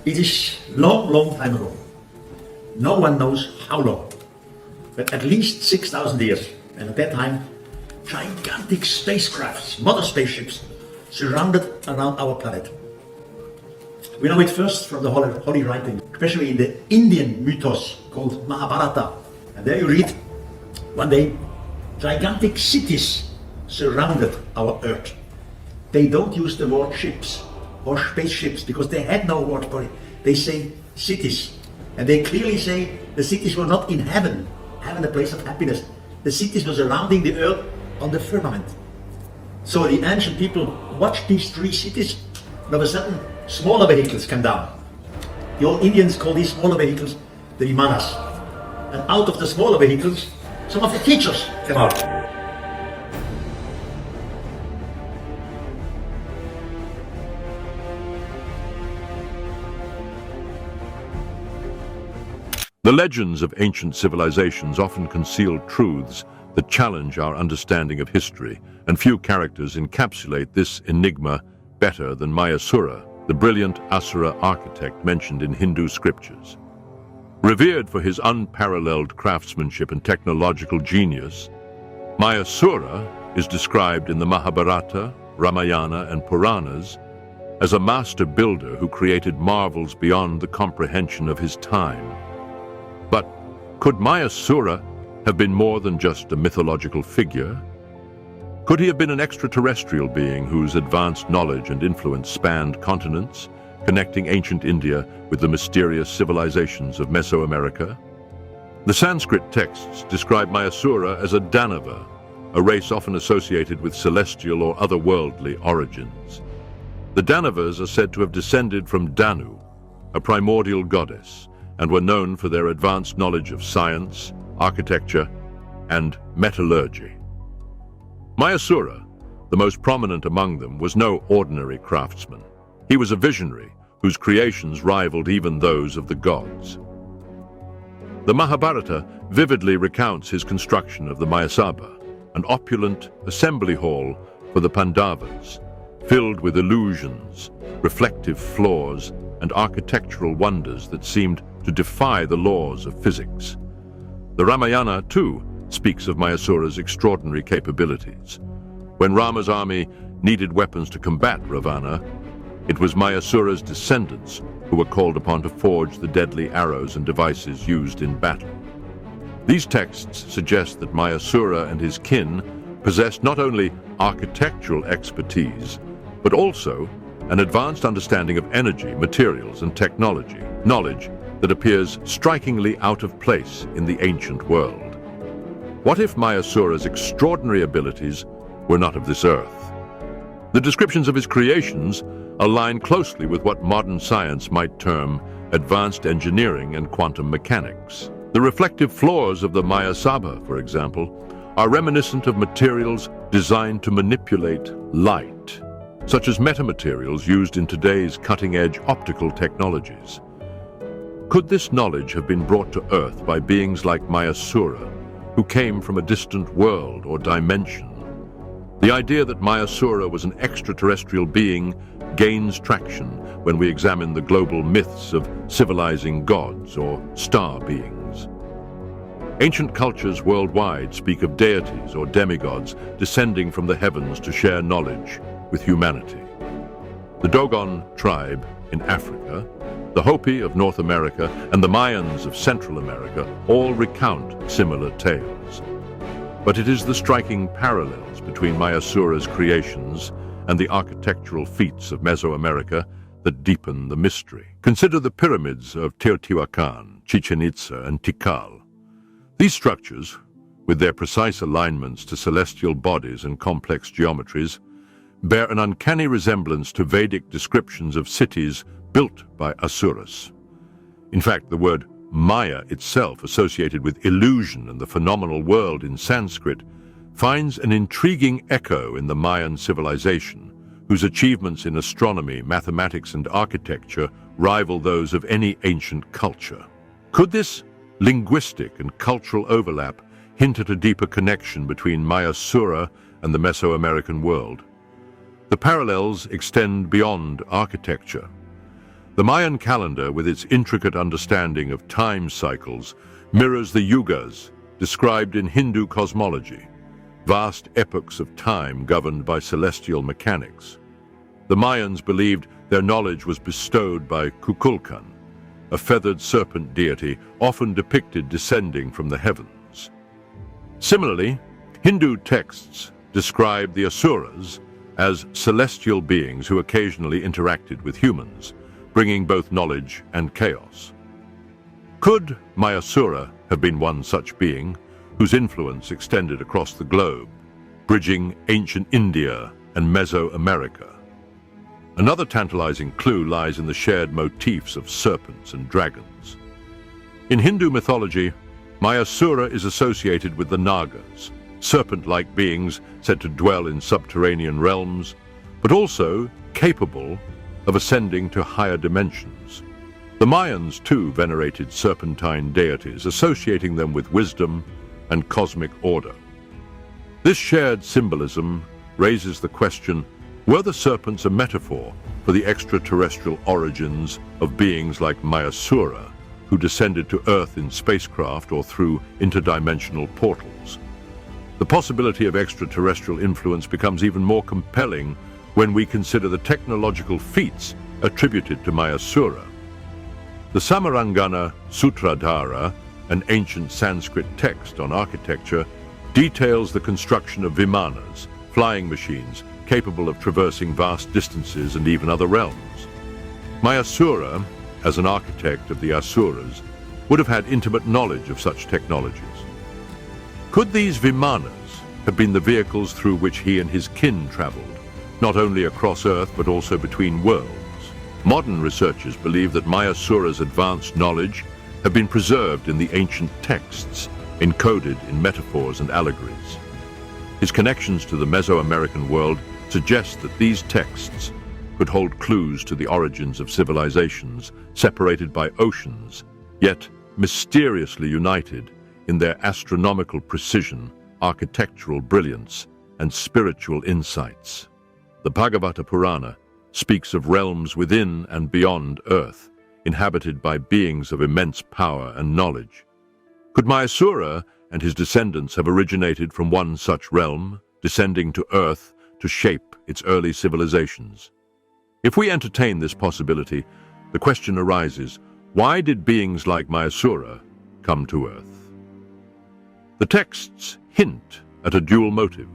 It is long time ago. No one knows how long, but at least 6,000 years. And at that time, gigantic spacecrafts, mother spaceships, surrounded around our planet. We know it first from the holy writing, especially in the Indian mythos called Mahabharata. And there you read, one day, gigantic cities surrounded our Earth. They don't use the word ships or spaceships because they had no word for it. They say cities. And they clearly say the cities were not in heaven, a place of happiness. The cities were surrounding the Earth on the firmament. So the ancient people watched these three cities, and all of a sudden, smaller vehicles came down. The old Indians call these smaller vehicles the vimanas. And out of the smaller vehicles, some of the teachers came out. The legends of ancient civilizations often conceal truths that challenge our understanding of history, and few characters encapsulate this enigma better than Mayasura, the brilliant Asura architect mentioned in Hindu scriptures. Revered for his unparalleled craftsmanship and technological genius, Mayasura is described in the Mahabharata, Ramayana, and Puranas as a master builder who created marvels beyond the comprehension of his time. But could Mayasura have been more than just a mythological figure? Could he have been an extraterrestrial being whose advanced knowledge and influence spanned continents, connecting ancient India with the mysterious civilizations of Mesoamerica? The Sanskrit texts describe Mayasura as a Danava, a race often associated with celestial or otherworldly origins. The Danavas are said to have descended from Danu, a primordial goddess, and were known for their advanced knowledge of science, architecture, and metallurgy. Mayasura, the most prominent among them, was no ordinary craftsman. He was a visionary whose creations rivaled even those of the gods. The Mahabharata vividly recounts his construction of the Mayasabha, an opulent assembly hall for the Pandavas, filled with illusions, reflective floors, and architectural wonders that seemed to defy the laws of physics. The Ramayana, too, speaks of Mayasura's extraordinary capabilities. When Rama's army needed weapons to combat Ravana, it was Mayasura's descendants who were called upon to forge the deadly arrows and devices used in battle. These texts suggest that Mayasura and his kin possessed not only architectural expertise, but also an advanced understanding of energy, materials, and technology, knowledge that appears strikingly out of place in the ancient world. What if Mayasura's extraordinary abilities were not of this earth? The descriptions of his creations align closely with what modern science might term advanced engineering and quantum mechanics. The reflective floors of the Mayasabha, for example, are reminiscent of materials designed to manipulate light, such as metamaterials used in today's cutting-edge optical technologies. Could this knowledge have been brought to Earth by beings like Mayasura, who came from a distant world or dimension? The idea that Mayasura was an extraterrestrial being gains traction when we examine the global myths of civilizing gods or star beings. Ancient cultures worldwide speak of deities or demigods descending from the heavens to share knowledge with humanity. The Dogon tribe in Africa, the Hopi of North America, and the Mayans of Central America all recount similar tales. But it is the striking parallels between Mayasura's creations and the architectural feats of Mesoamerica that deepen the mystery. Consider the pyramids of Teotihuacan, Chichen Itza, and Tikal. These structures, with their precise alignments to celestial bodies and complex geometries, bear an uncanny resemblance to Vedic descriptions of cities built by Asuras. In fact, the word Maya itself, associated with illusion and the phenomenal world in Sanskrit, finds an intriguing echo in the Mayan civilization, whose achievements in astronomy, mathematics, and architecture rival those of any ancient culture. Could this linguistic and cultural overlap hint at a deeper connection between Mayasura and the Mesoamerican world? The parallels extend beyond architecture. The Mayan calendar, with its intricate understanding of time cycles, mirrors the yugas described in Hindu cosmology, vast epochs of time governed by celestial mechanics. The Mayans believed their knowledge was bestowed by Kukulkan, a feathered serpent deity often depicted descending from the heavens. Similarly, Hindu texts describe the Asuras as celestial beings who occasionally interacted with humans, bringing both knowledge and chaos. Could Mayasura have been one such being, whose influence extended across the globe, bridging ancient India and Mesoamerica? Another tantalizing clue lies in the shared motifs of serpents and dragons. In Hindu mythology, Mayasura is associated with the Nagas, serpent-like beings said to dwell in subterranean realms, but also capable of ascending to higher dimensions. The Mayans too venerated serpentine deities, associating them with wisdom and cosmic order. This shared symbolism raises the question, were the serpents a metaphor for the extraterrestrial origins of beings like Mayasura, who descended to Earth in spacecraft or through interdimensional portals? The possibility of extraterrestrial influence becomes even more compelling when we consider the technological feats attributed to Mayasura. The Samarangana Sutradhara, an ancient Sanskrit text on architecture, details the construction of vimanas, flying machines capable of traversing vast distances and even other realms. Mayasura, as an architect of the Asuras, would have had intimate knowledge of such technologies. Could these vimanas have been the vehicles through which he and his kin traveled, not only across Earth but also between worlds? Modern researchers believe that Mayasura's advanced knowledge have been preserved in the ancient texts, encoded in metaphors and allegories. His connections to the Mesoamerican world suggest that these texts could hold clues to the origins of civilizations separated by oceans, yet mysteriously united in their astronomical precision, architectural brilliance, and spiritual insights. The Bhagavata Purana speaks of realms within and beyond Earth, inhabited by beings of immense power and knowledge. Could Mayasura and his descendants have originated from one such realm, descending to Earth to shape its early civilizations? If we entertain this possibility, the question arises, why did beings like Mayasura come to Earth? The texts hint at a dual motive,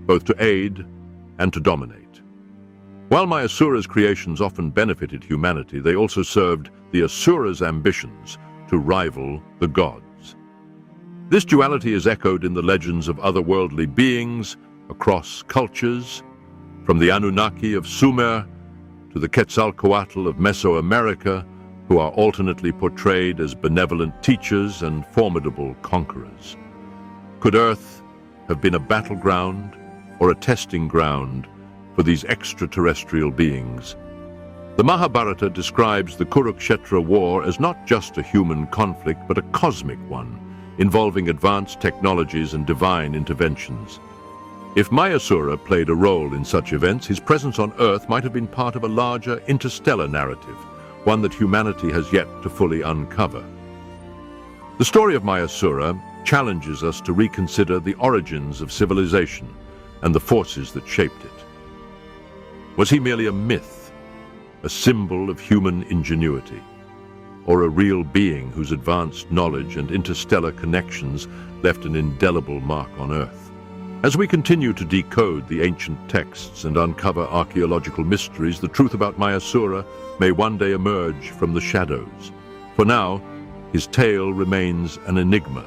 both to aid and to dominate. While Mayasura's creations often benefited humanity, they also served the Asura's ambitions to rival the gods. This duality is echoed in the legends of otherworldly beings across cultures, from the Anunnaki of Sumer to the Quetzalcoatl of Mesoamerica, who are alternately portrayed as benevolent teachers and formidable conquerors. Could Earth have been a battleground or a testing ground for these extraterrestrial beings? The Mahabharata describes the Kurukshetra war as not just a human conflict, but a cosmic one, involving advanced technologies and divine interventions. If Mayasura played a role in such events, his presence on Earth might have been part of a larger interstellar narrative, one that humanity has yet to fully uncover. The story of Mayasura challenges us to reconsider the origins of civilization and the forces that shaped it. Was he merely a myth, a symbol of human ingenuity, or a real being whose advanced knowledge and interstellar connections left an indelible mark on Earth? As we continue to decode the ancient texts and uncover archaeological mysteries, the truth about Mayasura may one day emerge from the shadows. For now, his tale remains an enigma,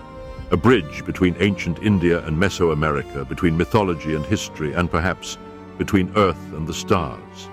a bridge between ancient India and Mesoamerica, between mythology and history, and perhaps between Earth and the stars.